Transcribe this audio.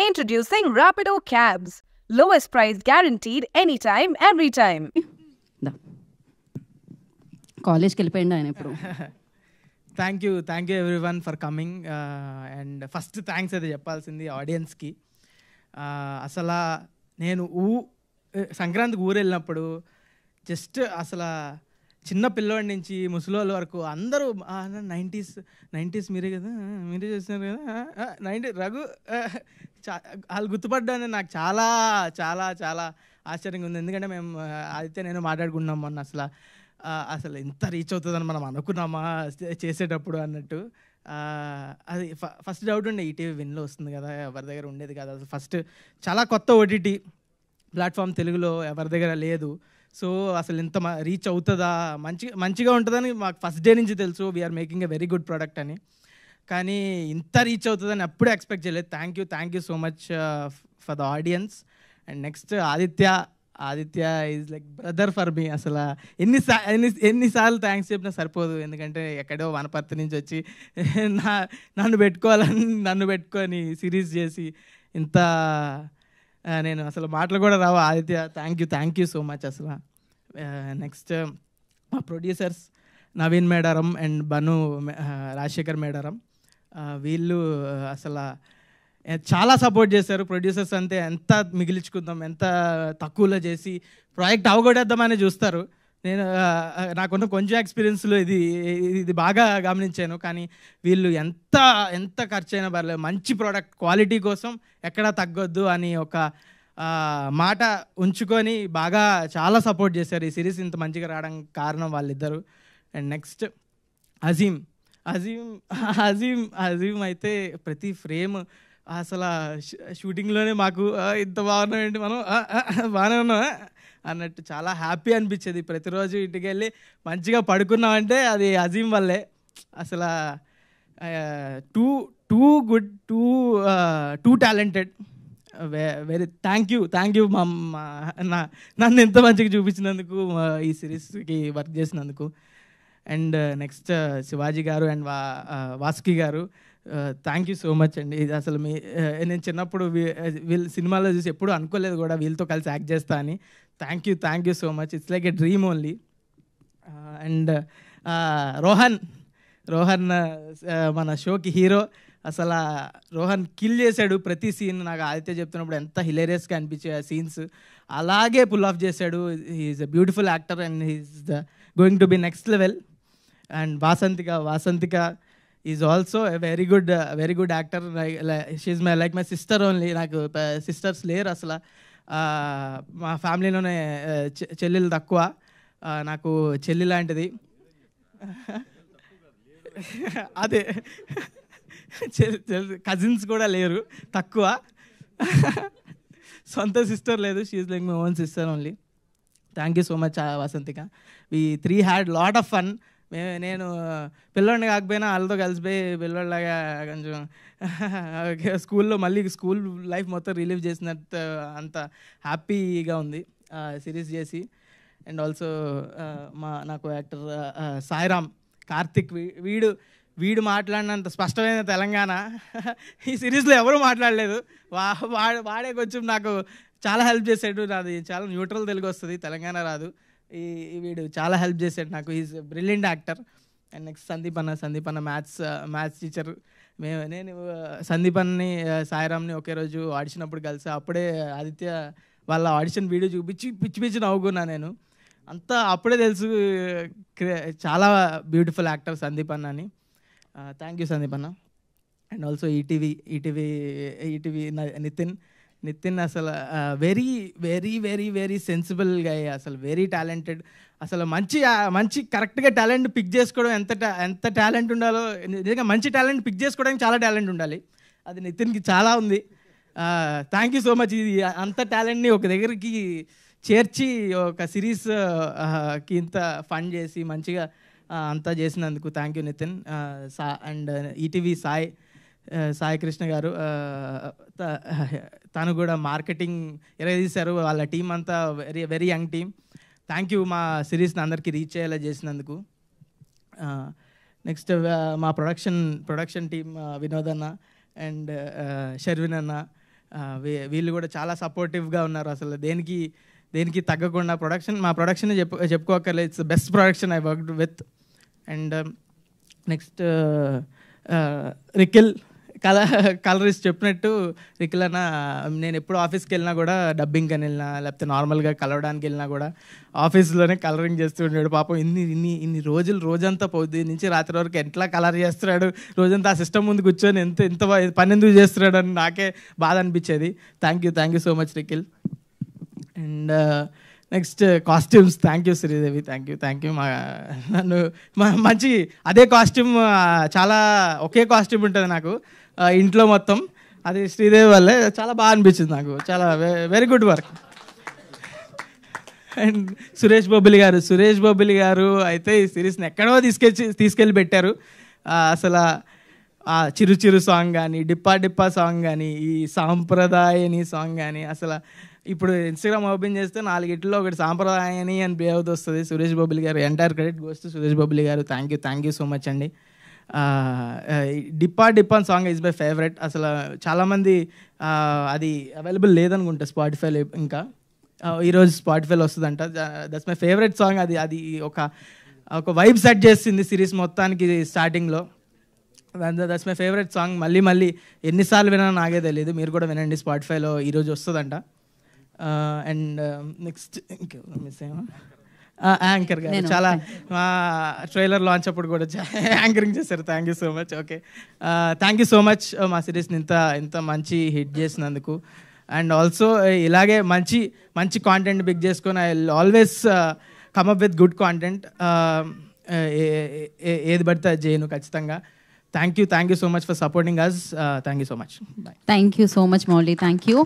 Introducing Rapido Cabs. Lowest price guaranteed anytime, every time. కాలేజ్కి వెళ్ళిపోయింది ఆయన ఇప్పుడు. Thank you everyone for coming. And first thanks అయితే చెప్పాల్సింది ఆడియన్స్కి. అసలు నేను సంక్రాంతికి ఊరు వెళ్ళినప్పుడు జస్ట్ అసలు చిన్న పిల్లోడి నుంచి ముసలోళ్ళ వరకు అందరూ 90s మీరే కదా, మీరే చేస్తున్నారు కదా, 90 రఘు వాళ్ళు గుర్తుపడ్డాను. నాకు చాలా చాలా చాలా ఆశ్చర్యంగా ఉంది. ఎందుకంటే మేము ఆదిత్య నేను మాట్లాడుకున్నాం మొన్న. అసలు ఎంత రీచ్ అవుతుందని మనం అనుకున్నామా చేసేటప్పుడు అన్నట్టు. అది ఫస్ట్ డౌట్ ఉండే, ఈటీవీ విన్లో వస్తుంది కదా, ఎవరి దగ్గర ఉండేది కదా. ఫస్ట్ చాలా కొత్త ఓటీటీ ప్లాట్ఫామ్ తెలుగులో ఎవరి దగ్గర లేదు. సో అసలు ఇంత రీచ్ అవుతుందా, మంచిగా ఉంటుందని మాకు ఫస్ట్ డే నుంచి తెలుసు. We are making a very good product అని. కానీ ఇంత రీచ్ అవుతుందని అప్పుడే ఎక్స్పెక్ట్ చేయలేదు. Thank you so much for the audience. And next Aditya is like brother for me. అసలు ఎన్నిసార్లు థ్యాంక్స్ చెప్పినా సరిపోదు. ఎందుకంటే ఎక్కడో వనపర్తి నుంచి వచ్చి నన్ను పెట్టుకొని సిరీస్ చేసి ఇంత నేను అసలు మాటలు కూడా రావు. Aditya thank you so much. అసలు నెక్స్ట్ మా ప్రొడ్యూసర్స్ నవీన్ మేడారం అండ్ బను రాజశేఖర్ మేడారం, వీళ్ళు అసలు చాలా సపోర్ట్ చేశారు. ప్రొడ్యూసర్స్ అంతే, ఎంత మిగిలించుకుందాం, ఎంత తక్కువలో చేసి ప్రాజెక్ట్ అవగొడేద్దామని చూస్తారు. నేను నాకున్న కొంచెం ఎక్స్పీరియన్స్లో ఇది బాగా గమనించాను. కానీ వీళ్ళు ఎంత ఖర్చు అయినా పర్లేదు, మంచి ప్రోడక్ట్ క్వాలిటీ కోసం ఎక్కడా తగ్గొద్దు అని ఒక మాట ఉంచుకొని బాగా చాలా సపోర్ట్ చేశారు. ఈ సిరీస్ ఇంత మంచిగా రావడానికి కారణం వాళ్ళిద్దరు. అండ్ నెక్స్ట్ అజీమ్ అయితే ప్రతి ఫ్రేమ్ అసలు షూటింగ్లోనే మాకు ఇంత బాగున్నామండి, మనం బాగానే ఉన్నాం అన్నట్టు చాలా హ్యాపీ అనిపించేది. ప్రతిరోజు ఇంటికి వెళ్ళి మంచిగా పడుకున్నామంటే అది అజీమ్ వల్లే. అసలు good two talented. Very thank you నన్ను ఎంత మంచిగా చూపించినందుకు, ఈ సిరీస్కి వర్క్ చేసినందుకు. అండ్ నెక్స్ట్ శివాజీ గారు అండ్ వాసుకి గారు, థ్యాంక్ యూ సో మచ్ అండి. ఇది అసలు నేను చిన్నప్పుడు వీళ్ళ సినిమాలో చూసి ఎప్పుడు అనుకోలేదు కూడా వీళ్ళతో కలిసి యాక్ట్ చేస్తా అని. Thank you so much. It's like a dream only. And Rohan మన షోకి హీరో. అసలు రోహన్ కిల్ చేశాడు ప్రతి సీన్. నాకు ఆదిత్య చెప్తున్నప్పుడు ఎంత హిలేరియస్గా అనిపించే ఆ సీన్స్ అలాగే పుల్ ఆఫ్ చేశాడు. He's a beautiful actor and he's going to be next level. And Vasanthika is also a very good actor. She's like my sister only. నాకు సిస్టర్స్ లేరు అసలు. మా ఫ్యామిలీలోనే చెల్లెలు తక్కువ, నాకు చెల్లి లాంటిది. అదే కజిన్స్ కూడా లేరు, తక్కువ. సొంత సిస్టర్ లేదు. She's like my own sister only. Thank you so much Vasanthika. We 3 had lot of fun. నేను పిల్లోడిని కాకపోయినా వాళ్ళతో కలిసిపోయి పిల్లోడిలాగా కొంచెం స్కూల్లో మళ్ళీ స్కూల్ లైఫ్ మొత్తం రిలీవ్ చేసినట్టు అంత హ్యాపీగా ఉంది సిరీస్ చేసి. అండ్ ఆల్సో నాకు యాక్టర్ సాయిరామ్ కార్తిక్, వీడు మాట్లాడినంత స్పష్టమైన తెలంగాణ ఈ సిరీస్లో ఎవరు మాట్లాడలేదు. వాడే కొంచెం నాకు చాలా హెల్ప్ చేశాడు. నాది చాలా న్యూట్రల్ తెలుగు వస్తుంది, తెలంగాణ రాదు. వీడు చాలా హెల్ప్ చేశాడు నాకు. Is brilliant actor. And next సందీపన్న మ్యాథ్స్ టీచర్. నేను సందీపన్ని సాయిరామ్ని ఒకే రోజు ఆడిషన్ అప్పుడు కలిసా. అప్పుడే ఆదిత్య వాళ్ళ ఆడిషన్ వీడియో చూపించి పిచ్చి నవ్వుకున్నా నేను. అంతా అప్పుడే తెలుసు చాలా బ్యూటిఫుల్ యాక్టర్ సందీపన్న అని. థ్యాంక్ యూ సందీపన్న. అండ్ ఆల్సో ఈటీవీ నితిన్ అసలు వెరీ సెన్సిబుల్ గా, అసలు వెరీ టాలెంటెడ్. అసలు మంచి కరెక్ట్గా టాలెంట్ పిక్ చేసుకోవడం ఎంత టాలెంట్ ఉండాలో, నిజంగా మంచి టాలెంట్ పిక్ చేసుకోవడానికి చాలా టాలెంట్ ఉండాలి. అది నితిన్కి చాలా ఉంది. Thank you so much. ఇది అంత టాలెంట్ని ఒక దగ్గరికి చేర్చి ఒక సిరీస్కి ఇంత ఫండ్ చేసి మంచిగా అంతా చేసినందుకు thank you Nithin. And ETV Sai Krishna garu, తను కూడా మార్కెటింగ్ తీశారు. వాళ్ళ టీం అంతా very young team. Thank you మా సిరీస్ని అందరికీ రీచ్ అయ్యేలా చేసినందుకు. నెక్స్ట్ మా ప్రొడక్షన్ టీమ్ వినోద్ అన్న అండ్ షర్విన్ అన్న, వీళ్ళు కూడా చాలా సపోర్టివ్గా ఉన్నారు. అసలు దేనికి తగ్గకుండా మా ప్రొడక్షన్ చెప్పుకోకర్లేదు. It's best production I worked with. And next రికిల్ కలరిస్ట్ చెప్పినట్టు రికిల్ అన్న, నేను ఎప్పుడు ఆఫీస్కి వెళ్ళినా కూడా డబ్బింగ్ అని వెళ్ళినా లేకపోతే నార్మల్గా కలవడానికి వెళ్ళినా కూడా ఆఫీస్లోనే కలరింగ్ చేస్తూ ఉన్నాడు. పాపం ఇన్ని రోజంతా పొద్దు నుంచి రాత్రి వరకు ఎట్లా కలర్ చేస్తున్నాడు, రోజంతా ఆ సిస్టమ్ ముందు కూర్చొని ఎంత పని ఎందుకు చేస్తున్నాడు అని నాకే బాధ అనిపించేది. Thank you so much రికిల్. And next costumes, thank you Sridevi, thank you. నన్ను మంచి అదే కాస్ట్యూమ్, చాలా ఒకే కాస్ట్యూమ్ ఉంటుంది నాకు ఇంట్లో మొత్తం, అది శ్రీదేవి వల్లే చాలా బాగా అనిపించింది నాకు. చాలా very good work. And Suresh Bobbili గారు అయితే ఈ సిరీస్ని ఎక్కడో తీసుకెళ్ళి పెట్టారు. అసలు ఆ చిరు సాంగ్ కానీ, డిప్పా సాంగ్ కానీ, ఈ సాంప్రదాయని సాంగ్ కానీ, అసలు ఇప్పుడు ఇన్స్టాగ్రామ్ ఓపెన్ చేస్తే 4 ఇట్లో ఒకటి సాంప్రదాయని అని పే అవుతూ వస్తుంది. సురేష్ బొబ్బిలి గారు, entire credit goes to Suresh Bobbili గారు. థ్యాంక్ యూ సో మచ్ అండి. డిప్పా సాంగ్ ఈజ్ మై ఫేవరెట్. అసలు చాలామంది అది అవైలబుల్ లేదనుకుంటా స్పాటిఫైలో, ఇంకా ఈరోజు స్పాటిఫైలో వస్తుందంట. That's my favourite song. అది ఒక వైబ్ సెట్ చేసింది సిరీస్ మొత్తానికి స్టార్టింగ్లో. That's my favourite song. మళ్ళీ ఎన్నిసార్లు వినా నాకే తెలియదు. మీరు కూడా వినండి, స్పాటిఫైలో ఈరోజు వస్తుందంట. అండ్ నెక్స్ట్ ఇంకెవరు మిస్ అయ్యా, యాంకర్ గారు చాలా మా ట్రైలర్ లాంచ్ అప్పుడు కూడా యాంకరింగ్ చేశారు. Thank you so much. Okay, thank you so much మా సిరీస్ని ఇంత మంచి హిట్ చేసినందుకు. అండ్ ఆల్సో ఇలాగే మంచి కాంటెంట్ పిక్ చేసుకొని I will always come up with good content. ఏది పడితే అది చేయను ఖచ్చితంగా. Thank you so much for supporting us. Thank you so much. Bye. Thank you so much Mouli. Thank you.